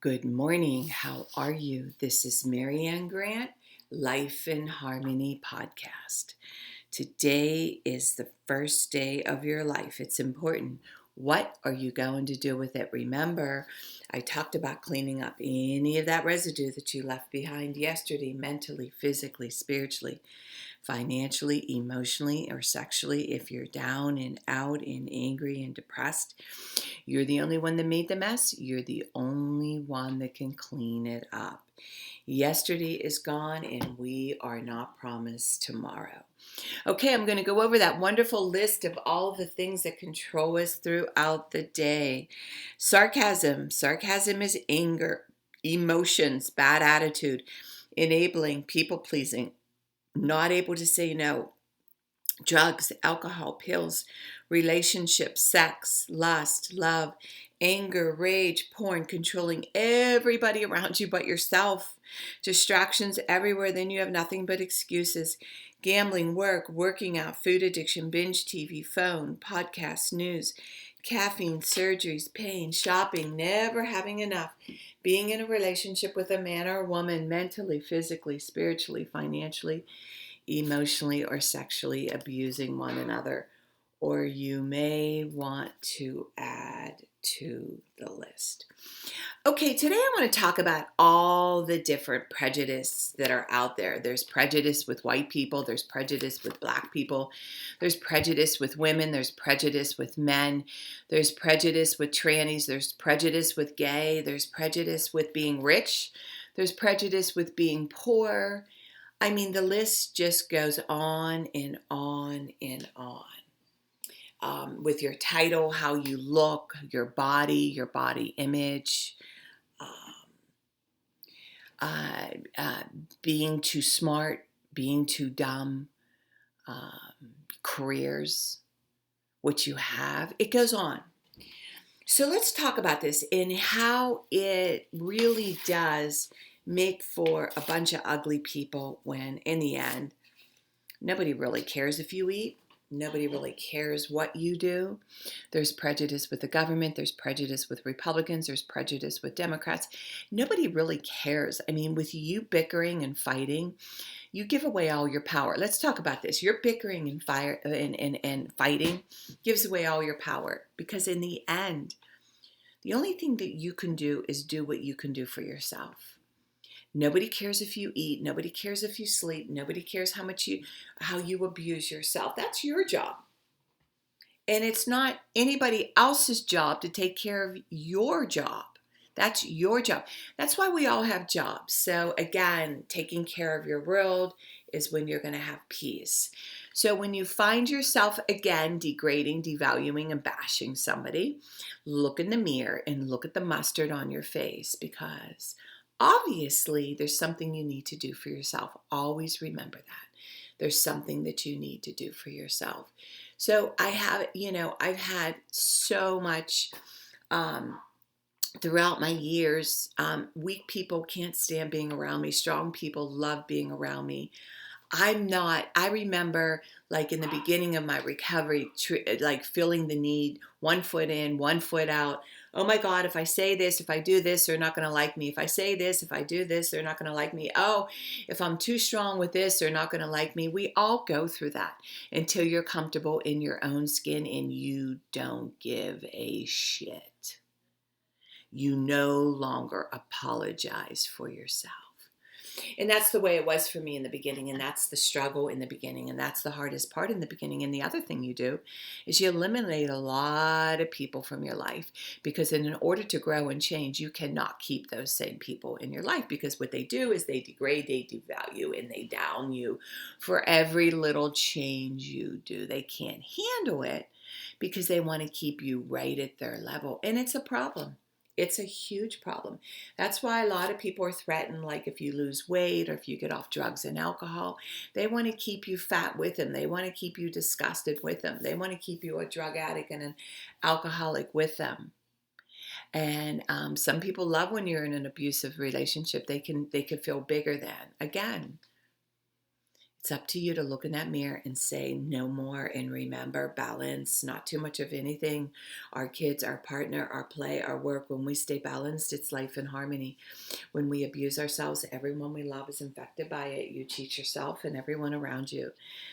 Good morning. How are you? This is Marianne Grant, Life in Harmony podcast. Today is the first day of your life. It's important. What are you going to do with it? Remember, I talked about cleaning up any of that residue that you left behind yesterday, mentally, physically, spiritually, financially, emotionally, or sexually. If you're down and out and angry and depressed, you're the only one that made the mess. You're the only one that can clean it up. Yesterday is gone and we are not promised tomorrow. Okay, I'm going to go over that wonderful list of all the things that control us throughout the day. Sarcasm. Sarcasm is anger, emotions, bad attitude, enabling, people pleasing, not able to say no, drugs, alcohol, pills, relationships, sex, lust, love, anger, rage, porn, controlling everybody around you but yourself, distractions everywhere, then you have nothing but excuses, gambling, work, working out, food addiction, binge TV, phone, podcasts, news, caffeine, surgeries, pain, shopping, never having enough, being in a relationship with a man or a woman, mentally, physically, spiritually, financially, emotionally or sexually abusing one another, or you may want to add to the list. Okay, today I want to talk about all the different prejudices that are out there. There's prejudice with white people, there's prejudice with black people, there's prejudice with women, there's prejudice with men, there's prejudice with trannies, there's prejudice with gay, there's prejudice with being rich, there's prejudice with being poor. I mean, the list just goes on and on and on. With your title, how you look, your body image, being too smart, being too dumb, careers, what you have. It goes on. So let's talk about this and how it really does make for a bunch of ugly people when, in the end, nobody really cares if you eat. Nobody really cares what you do. There's prejudice with the government. There's prejudice with Republicans. There's prejudice with Democrats. Nobody really cares. I mean, with you bickering and fighting, you give away all your power. Let's talk about this. Your bickering and fighting gives away all your power, because in the end, the only thing that you can do is do what you can do for yourself. Nobody cares if you eat. Nobody cares if you sleep. Nobody cares how you abuse yourself. That's your job. And it's not anybody else's job to take care of your job. That's your job. That's why we all have jobs. So again, taking care of your world is when you're going to have peace. So when you find yourself again degrading, devaluing, and bashing somebody, look in the mirror and look at the mustard on your face, because obviously there's something you need to do for yourself. Always remember that. There's something that you need to do for yourself. So I've had so much throughout my years. Weak people can't stand being around me. Strong people love being around me. I remember, like, in the beginning of my recovery, like feeling the need, one foot in, one foot out. Oh my God, if I say this, if I do this, they're not going to like me. If I say this, if I do this, they're not going to like me. Oh, if I'm too strong with this, they're not going to like me. We all go through that until you're comfortable in your own skin and you don't give a shit. You no longer apologize for yourself. And that's the way it was for me in the beginning. And that's the struggle in the beginning. And that's the hardest part in the beginning. And the other thing you do is you eliminate a lot of people from your life, because in order to grow and change, you cannot keep those same people in your life, because what they do is they degrade, they devalue, and they down you for every little change you do. They can't handle it because they want to keep you right at their level. And it's a problem. It's a huge problem. That's why a lot of people are threatened, like if you lose weight or if you get off drugs and alcohol, they want to keep you fat with them. They want to keep you disgusted with them. They want to keep you a drug addict and an alcoholic with them. And some people love when you're in an abusive relationship. They can feel bigger than. Again, It's up to you to look in that mirror and say no more, and remember balance, not too much of anything. Our kids, our partner, our play, our work. When we stay balanced, it's life in harmony. When we abuse ourselves, everyone we love is infected by it. You teach yourself and everyone around you.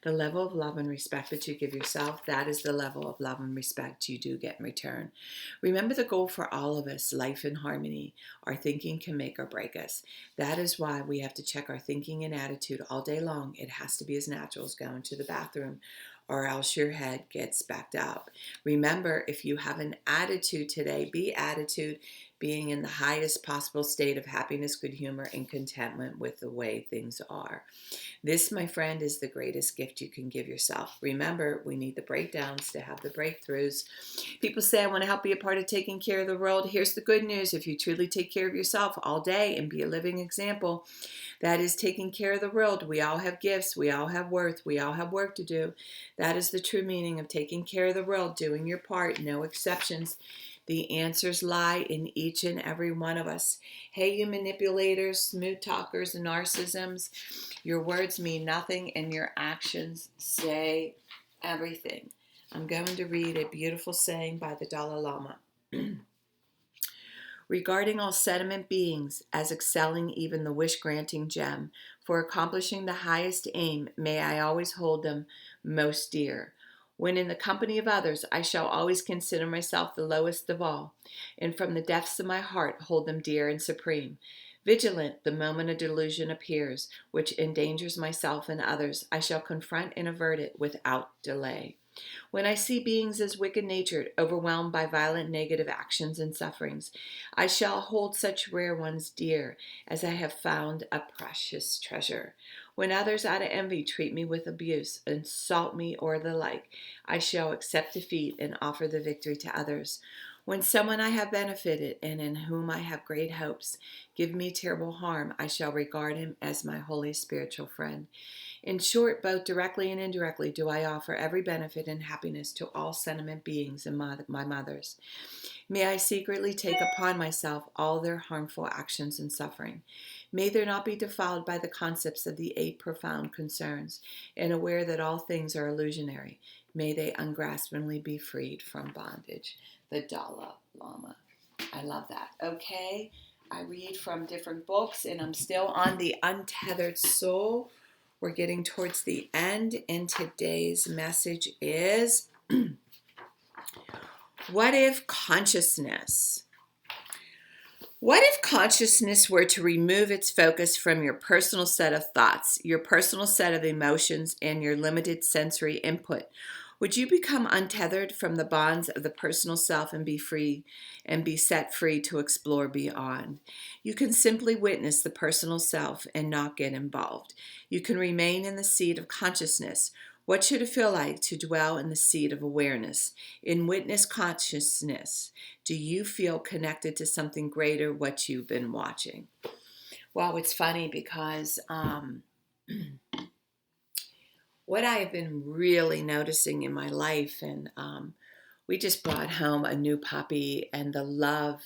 The level of love and respect that you give yourself, that is the level of love and respect you do get in return. Remember the goal for all of us, life in harmony. Our thinking can make or break us. That is why we have to check our thinking and attitude all day long. It has to be as natural as going to the bathroom, or else your head gets backed up. Remember, if you have an attitude today, be attitude, being in the highest possible state of happiness, good humor, and contentment with the way things are. This, my friend, is the greatest gift you can give yourself. Remember, we need the breakdowns to have the breakthroughs. People say, I want to help be a part of taking care of the world. Here's the good news. If you truly take care of yourself all day and be a living example, that is taking care of the world. We all have gifts. We all have worth. We all have work to do. That is the true meaning of taking care of the world, doing your part, no exceptions. The answers lie in each and every one of us. Hey, you manipulators, smooth talkers, and narcissisms, your words mean nothing and your actions say everything. I'm going to read a beautiful saying by the Dalai Lama. Regarding all sentient beings as excelling even the wish-granting gem, for accomplishing the highest aim, may I always hold them most dear. When in the company of others, I shall always consider myself the lowest of all, and from the depths of my heart hold them dear and supreme. Vigilant the moment a delusion appears, which endangers myself and others, I shall confront and avert it without delay. When I see beings as wicked-natured, overwhelmed by violent negative actions and sufferings, I shall hold such rare ones dear as I have found a precious treasure. When others out of envy treat me with abuse, insult me, or the like, I shall accept defeat and offer the victory to others. When someone I have benefited and in whom I have great hopes give me terrible harm, I shall regard him as my holy spiritual friend. In short, both directly and indirectly do I offer every benefit and happiness to all sentient beings and my mothers. May I secretly take upon myself all their harmful actions and suffering. May they not be defiled by the concepts of the 8 profound concerns, and aware that all things are illusionary. May they ungraspingly be freed from bondage. The Dalai Lama. I love that. Okay, I read from different books, and I'm still on the Untethered Soul. We're getting towards the end, and today's message is, what if consciousness? What if consciousness were to remove its focus from your personal set of thoughts, your personal set of emotions, and your limited sensory input? Would you become untethered from the bonds of the personal self and be free and be set free to explore beyond? You can simply witness the personal self and not get involved. You can remain in the seat of consciousness. What should it feel like to dwell in the seat of awareness? In witness consciousness, do you feel connected to something greater, what you've been watching? Well, it's funny because what I have been really noticing in my life, and we just brought home a new puppy, and the love,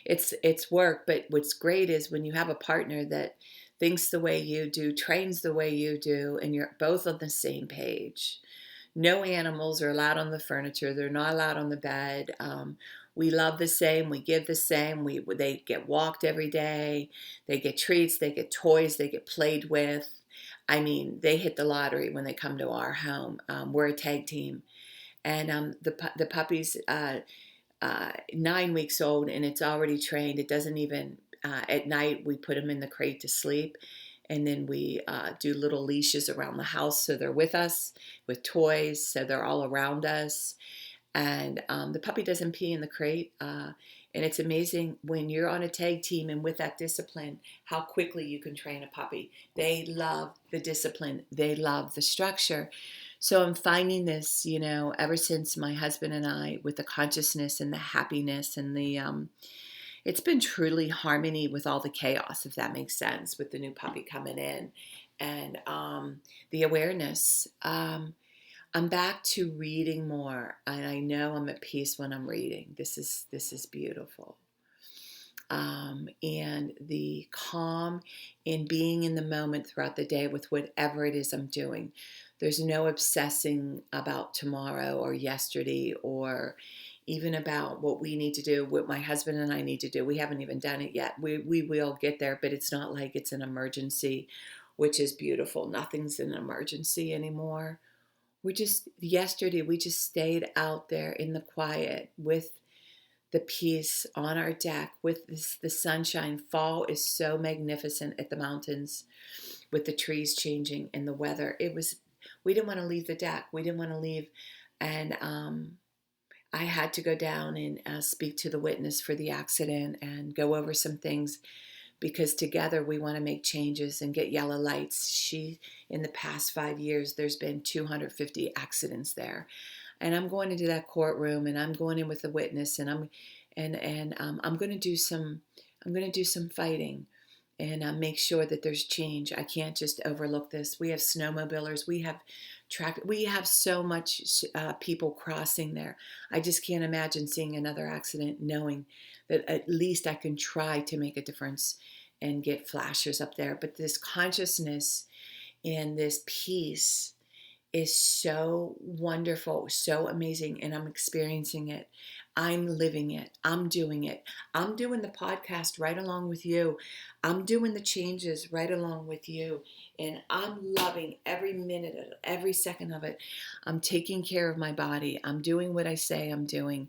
it's work, but what's great is when you have a partner that thinks the way you do, trains the way you do, and you're both on the same page. No animals are allowed on the furniture. They're not allowed on the bed. We love the same. We give the same. They get walked every day. They get treats. They get toys. They get played with. I mean, they hit the lottery when they come to our home. We're a tag team. And the puppy's 9 weeks old, and it's already trained. It doesn't even, at night, we put him in the crate to sleep. And then we do little leashes around the house so they're with us with toys, so they're all around us. And the puppy doesn't pee in the crate. And it's amazing when you're on a tag team and with that discipline, how quickly you can train a puppy. They love the discipline. They love the structure. So I'm finding this, ever since my husband and I, with the consciousness and the happiness and the it's been truly harmony with all the chaos, if that makes sense, with the new puppy coming in and the awareness. I'm back to reading more, and I know I'm at peace when I'm reading. This is beautiful. and the calm in being in the moment throughout the day with whatever it is I'm doing. There's no obsessing about tomorrow or yesterday or even about what we need to do, what my husband and I need to do. We haven't even done it yet. We will get there, but it's not like it's an emergency, which is beautiful. Nothing's an emergency anymore. Yesterday, we just stayed out there in the quiet with the peace on our deck with the sunshine. Fall is so magnificent at the mountains with the trees changing and the weather. We didn't want to leave the deck. We didn't want to leave. And I had to go down and speak to the witness for the accident and go over some things because together we want to make changes and get yellow lights. In the past 5 years, there's been 250 accidents there. And I'm going into that courtroom and I'm going in with the witness and I'm going to do some fighting and make sure that there's change. I can't just overlook this. We have snowmobilers. We have so much people crossing there. I just can't imagine seeing another accident knowing that at least I can try to make a difference and get flashers up there. But this consciousness and this peace is so wonderful, so amazing, and I'm experiencing it. I'm living it. I'm doing it. I'm doing the podcast right along with you. I'm doing the changes right along with you, and I'm loving every minute of it, every second of it. I'm taking care of my body. I'm doing what I say I'm doing.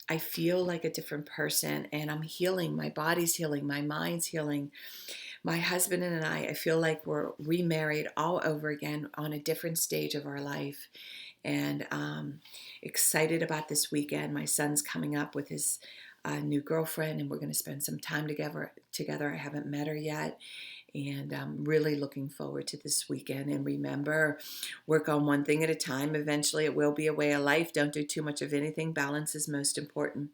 I feel like a different person, and I'm healing. My body's healing. My mind's healing. My husband and I feel like we're remarried all over again on a different stage of our life. And excited about this weekend. My son's coming up with his new girlfriend, and we're going to spend some time together. I haven't met her yet. And I'm really looking forward to this weekend. And remember, work on one thing at a time. Eventually, it will be a way of life. Don't do too much of anything. Balance is most important.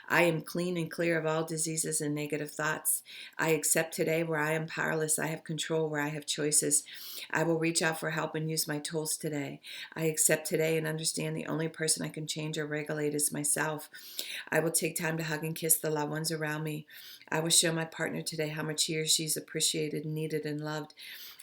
I am clean and clear of all diseases and negative thoughts. I accept today where I am powerless. I have control where I have choices. I will reach out for help and use my tools today. I accept today and understand the only person I can change or regulate is myself. I will take time to hug and kiss the loved ones around me. I will show my partner today how much he or she's appreciated, needed, and loved.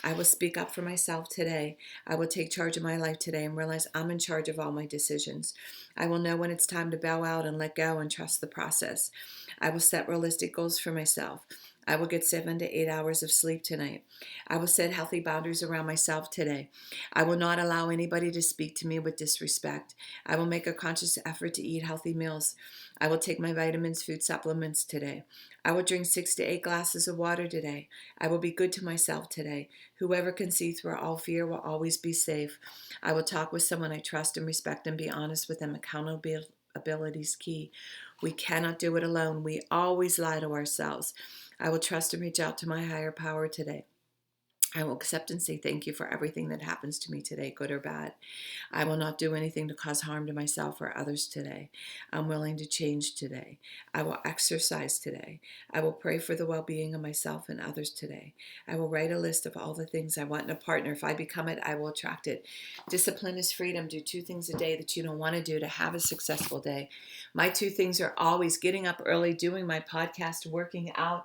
I will speak up for myself today. I will take charge of my life today and realize I'm in charge of all my decisions. I will know when it's time to bow out and let go and trust the process. I will set realistic goals for myself. I will get 7 to 8 hours of sleep tonight. I will set healthy boundaries around myself today. I will not allow anybody to speak to me with disrespect. I will make a conscious effort to eat healthy meals. I will take my vitamins, food supplements today. I will drink 6 to 8 glasses of water today. I will be good to myself today. Whoever can see through all fear will always be safe. I will talk with someone I trust and respect and be honest with them. Accountability is key. We cannot do it alone. We always lie to ourselves. I will trust and reach out to my higher power today. I will accept and say thank you for everything that happens to me today, good or bad. I will not do anything to cause harm to myself or others today. I'm willing to change today. I will exercise today. I will pray for the well-being of myself and others today. I will write a list of all the things I want in a partner. If I become it, I will attract it. Discipline is freedom. Do 2 things a day that you don't want to do to have a successful day. My 2 things are always getting up early, doing my podcast, working out,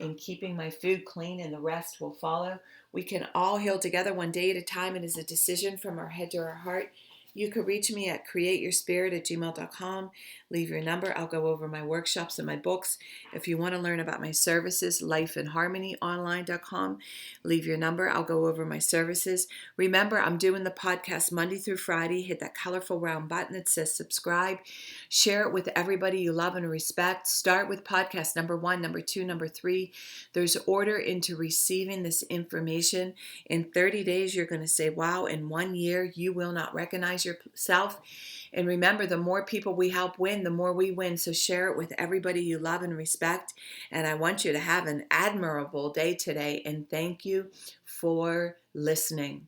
and keeping my food clean, and the rest will follow. We can all heal together one day at a time. It is a decision from our head to our heart. You can reach me at createyourspirit@gmail.com. Leave your number. I'll go over my workshops and my books. If you want to learn about my services, lifeinharmonyonline.com. Leave your number. I'll go over my services. Remember, I'm doing the podcast Monday through Friday. Hit that colorful round button that says subscribe. Share it with everybody you love and respect. Start with podcast number 1, number 2, number 3. There's order into receiving this information. In 30 days, you're going to say, wow, in 1 year, you will not recognize yourself. And remember, the more people we help win, the more we win. So share it with everybody you love and respect. And I want you to have an admirable day today. And thank you for listening.